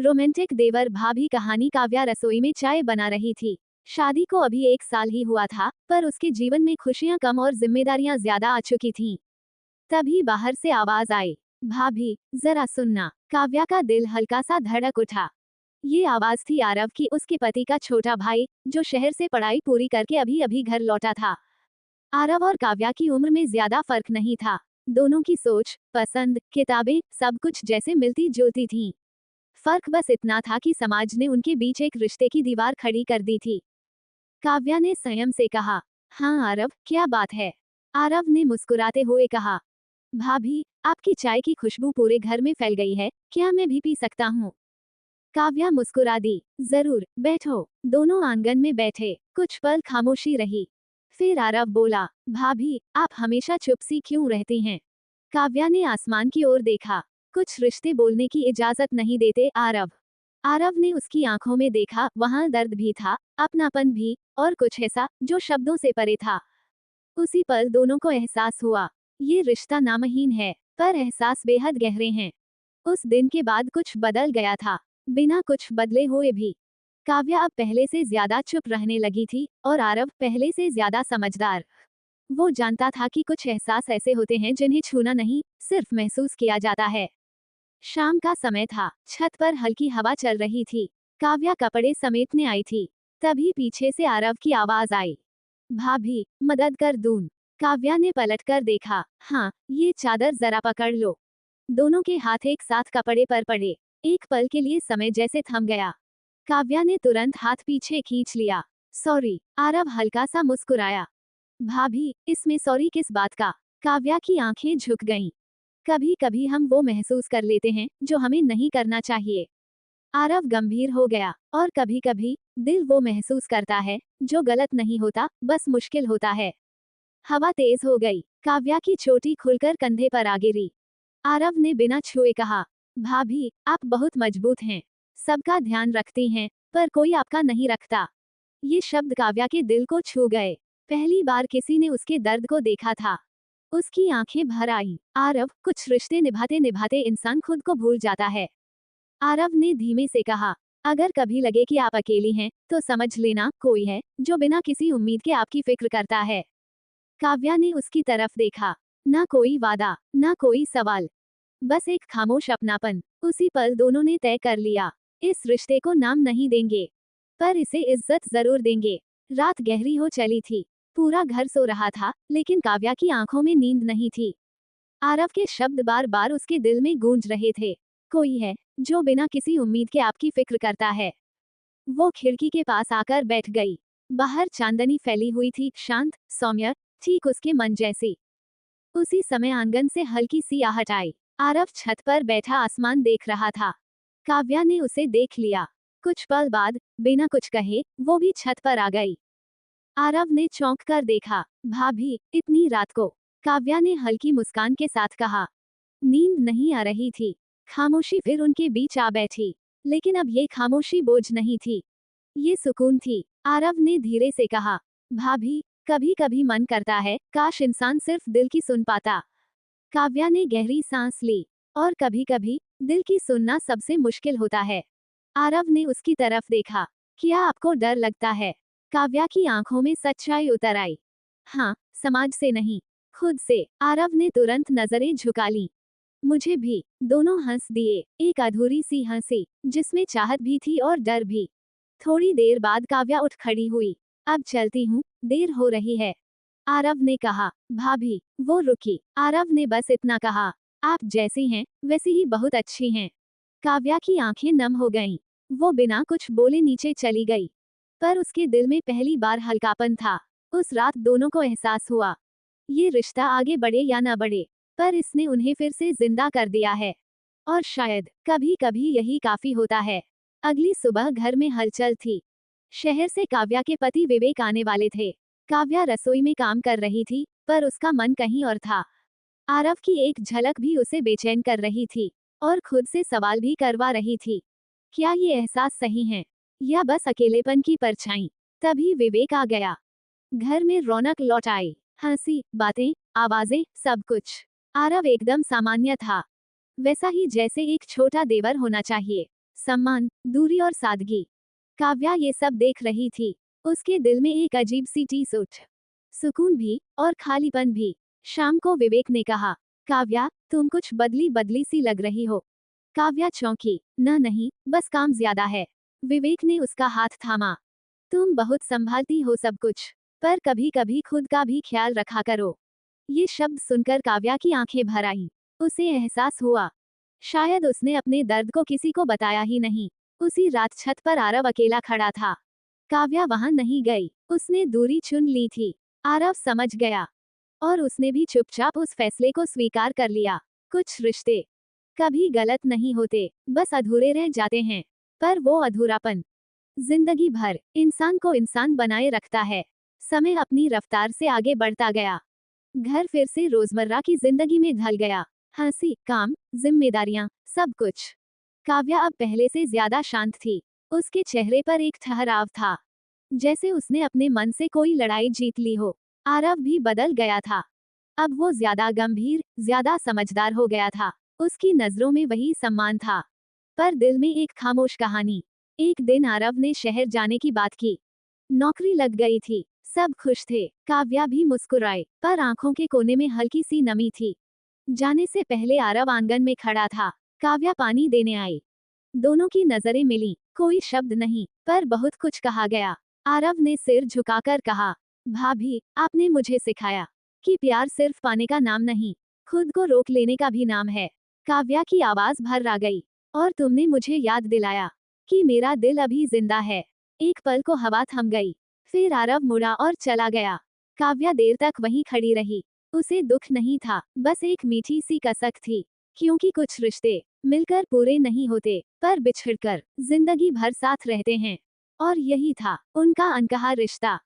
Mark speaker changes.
Speaker 1: Romantic देवर भाभी कहानी। काव्या रसोई में चाय बना रही थी। शादी को अभी 1 साल ही हुआ था, पर उसके जीवन में खुशियां कम और जिम्मेदारियां ज्यादा आ चुकी थीं। तभी बाहर से आवाज आई, भाभी जरा सुनना। काव्या का दिल हल्का सा धड़क उठा। ये आवाज थी आरव की, उसके पति का छोटा भाई, जो शहर से पढ़ाई पूरी करके अभी अभी घर लौटा था। आरव और काव्या की उम्र में ज्यादा फर्क नहीं था। दोनों की सोच, पसंद, किताबें, सब कुछ जैसे मिलती जुलती थीं। फर्क बस इतना था कि समाज ने उनके बीच एक रिश्ते की दीवार खड़ी कर दी थी। काव्या ने संयम से कहा, हाँ आरव, क्या बात है? आरव ने मुस्कुराते हुए कहा, भाभी, आपकी चाय की खुशबू पूरे घर में फैल गई है, क्या मैं भी पी सकता हूँ? काव्या मुस्कुरा दी, जरूर, बैठो। दोनों आंगन में बैठे। कुछ पल खामोशी रही। फिर आरव बोला, भाभी, आप हमेशा चुप सी क्यों रहती हैं? काव्या ने आसमान की ओर देखा। कुछ रिश्ते बोलने की इजाजत नहीं देते आरव। आरव ने उसकी आंखों में देखा, वहां दर्द भी था, अपनापन भी, और कुछ ऐसा जो शब्दों से परे था। उसी पल दोनों को एहसास हुआ, ये रिश्ता नामहीन है, पर एहसास बेहद गहरे हैं। उस दिन के बाद कुछ बदल गया था, बिना कुछ बदले हुए भी। काव्या अब पहले से ज्यादा चुप रहने लगी थी, और आरव पहले से ज्यादा समझदार। वो जानता था कि कुछ एहसास ऐसे होते हैं जिन्हें छूना नहीं, सिर्फ महसूस किया जाता है। शाम का समय था, छत पर हल्की हवा चल रही थी। काव्या कपड़े समेटने आई थी। तभी पीछे से आरव की आवाज आई, भाभी, मदद कर दूं? काव्या ने पलटकर देखा, हाँ, ये चादर जरा पकड़ लो। दोनों के हाथ एक साथ कपड़े पर पड़े। एक पल के लिए समय जैसे थम गया। काव्या ने तुरंत हाथ पीछे खींच लिया। सॉरी। आरव हल्का सा मुस्कुराया। भाभी, इसमें सॉरी किस बात का? काव्या की आंखें झुक गईं। कभी कभी हम वो महसूस कर लेते हैं जो हमें नहीं करना चाहिए। आरव गंभीर हो गया, और कभी कभी दिल वो महसूस करता है जो गलत नहीं होता, बस मुश्किल होता है। हवा तेज हो गई। काव्या की चोटी खुलकर कंधे पर आ गिरी। आरव ने बिना छुए कहा, भाभी, आप बहुत मजबूत हैं, सबका ध्यान रखती हैं, पर कोई आपका नहीं रखता। ये शब्द काव्या के दिल को छू गए। पहली बार किसी ने उसके दर्द को देखा था। उसकी आंखें भर आईं। आरव, कुछ रिश्ते निभाते निभाते इंसान खुद को भूल जाता है। आरव ने धीमे से कहा, अगर कभी लगे कि आप अकेली हैं, तो समझ लेना कोई है जो बिना किसी उम्मीद के आपकी फिक्र करता है। काव्या ने उसकी तरफ देखा। ना कोई वादा, ना कोई सवाल, बस एक खामोश अपनापन। उसी पल दोनों ने तय कर लिया, इस रिश्ते को नाम नहीं देंगे, पर इसे इज्जत जरूर देंगे। रात गहरी हो चली थी। पूरा घर सो रहा था, लेकिन काव्या की आंखों में नींद नहीं थी। आरव के शब्द बार बार उसके दिल में गूंज रहे थे, कोई है जो बिना किसी उम्मीद के आपकी फिक्र करता है। वो खिड़की के पास आकर बैठ गई। बाहर चांदनी फैली हुई थी, शांत, सौम्य, ठीक उसके मन जैसी। उसी समय आंगन से हल्की सी आहट आई। आरव छत पर बैठा आसमान देख रहा था। काव्या ने उसे देख लिया। कुछ पल बाद, बिना कुछ कहे, वो भी छत पर आ गई। आरव ने चौंक कर देखा, भाभी, इतनी रात को? काव्या ने हल्की मुस्कान के साथ कहा। नींद नहीं आ रही थी। खामोशी फिर उनके बीच आ बैठी, लेकिन अब ये खामोशी बोझ नहीं थी, ये सुकून थी। आरव ने धीरे से कहा, भाभी, कभी कभी मन करता है काश इंसान सिर्फ दिल की सुन पाता। काव्या ने गहरी सांस ली, और कभी कभी दिल की सुनना सबसे मुश्किल होता है। आरव ने उसकी तरफ देखा, क्या आपको डर लगता है? काव्या की आंखों में सच्चाई उतर आई। हाँ, समाज से नहीं, खुद से। आरव ने तुरंत नजरें झुका ली। मुझे भी। दोनों हंस दिए, एक अधूरी सी हंसी, जिसमें चाहत भी थी और डर भी। थोड़ी देर बाद काव्या उठ खड़ी हुई। अब चलती हूँ, देर हो रही है। आरव ने कहा। भाभी, वो रुकी। आरव ने बस इतना कहा, आप जैसी हैं वैसी ही बहुत अच्छी हैं। काव्या की आंखें नम हो गईं। वो बिना कुछ बोले नीचे चली गई। पर उसके दिल में पहली बार हल्कापन था। उस रात दोनों को एहसास हुआ, ये रिश्ता आगे बढ़े या न बढ़े, पर इसने उन्हें फिर से जिंदा कर दिया है। और शायद कभी कभी यही काफी होता है। अगली सुबह घर में हलचल थी। शहर से काव्या के पति विवेक आने वाले थे। काव्या रसोई में काम कर रही थी, पर उसका मन कहीं और था। आरव की एक झलक भी उसे बेचैन कर रही थी, और खुद से सवाल भी करवा रही थी, क्या ये एहसास सही है, या बस अकेलेपन की परछाई? तभी विवेक आ गया। घर में रौनक लौट आई। हंसी, बातें, आवाजें, सब कुछ। आरव एकदम सामान्य था, वैसा ही जैसे एक छोटा देवर होना चाहिए। सम्मान, दूरी और सादगी। काव्या ये सब देख रही थी। उसके दिल में एक अजीब सी टीस उठ, सुकून भी और खालीपन भी। शाम को विवेक ने कहा, काव्या, तुम कुछ बदली बदली सी लग रही हो। काव्या चौंकी, नहीं, बस काम ज्यादा है। विवेक ने उसका हाथ थामा। तुम बहुत संभालती हो सब कुछ, पर कभी कभी खुद का भी ख्याल रखा करो। ये शब्द सुनकर काव्या की आंखें भर आईं। उसे एहसास हुआ, शायद उसने अपने दर्द को किसी को बताया ही नहीं। उसी रात छत पर आरव अकेला खड़ा था। काव्या वहां नहीं गई, उसने दूरी चुन ली थी। आरव समझ गया, और उसने भी चुपचाप उस फैसले को स्वीकार कर लिया। कुछ रिश्ते कभी गलत नहीं होते, बस अधूरे रह जाते हैं। पर वो अधूरापन जिंदगी भर इंसान को इंसान बनाए रखता है। समय अपनी रफ्तार से आगे बढ़ता गया। घर फिर से रोजमर्रा की जिंदगी में ढल गया। हंसी, काम, जिम्मेदारियां, सब कुछ। काव्या अब पहले से ज्यादा शांत थी। उसके चेहरे पर एक ठहराव था, जैसे उसने अपने मन से कोई लड़ाई जीत ली हो। आरव भी बदल गया था। अब वो ज्यादा गंभीर, ज्यादा समझदार हो गया था। उसकी नजरों में वही सम्मान था, पर दिल में एक खामोश कहानी। एक दिन आरव ने शहर जाने की बात की। नौकरी लग गई थी, सब खुश थे। काव्या भी मुस्कुराई, पर आंखों के कोने में हल्की सी नमी थी। जाने से पहले आरव आंगन में खड़ा था। काव्या पानी देने आई। दोनों की नजरें मिली। कोई शब्द नहीं, पर बहुत कुछ कहा गया। आरव ने सिर झुकाकर कहा, भाभी, आपने मुझे सिखाया कि प्यार सिर्फ पाने का नाम नहीं, खुद को रोक लेने का भी नाम है। काव्या की आवाज भर आ गई, और तुमने मुझे याद दिलाया कि मेरा दिल अभी जिंदा है। एक पल को हवा थम गई, फिर आरव मुड़ा और चला गया। काव्या देर तक वहीं खड़ी रही। उसे दुख नहीं था, बस एक मीठी सी कसक थी, क्योंकि कुछ रिश्ते मिलकर पूरे नहीं होते, पर बिछड़कर जिंदगी भर साथ रहते हैं। और यही था उनका अनकहा रिश्ता।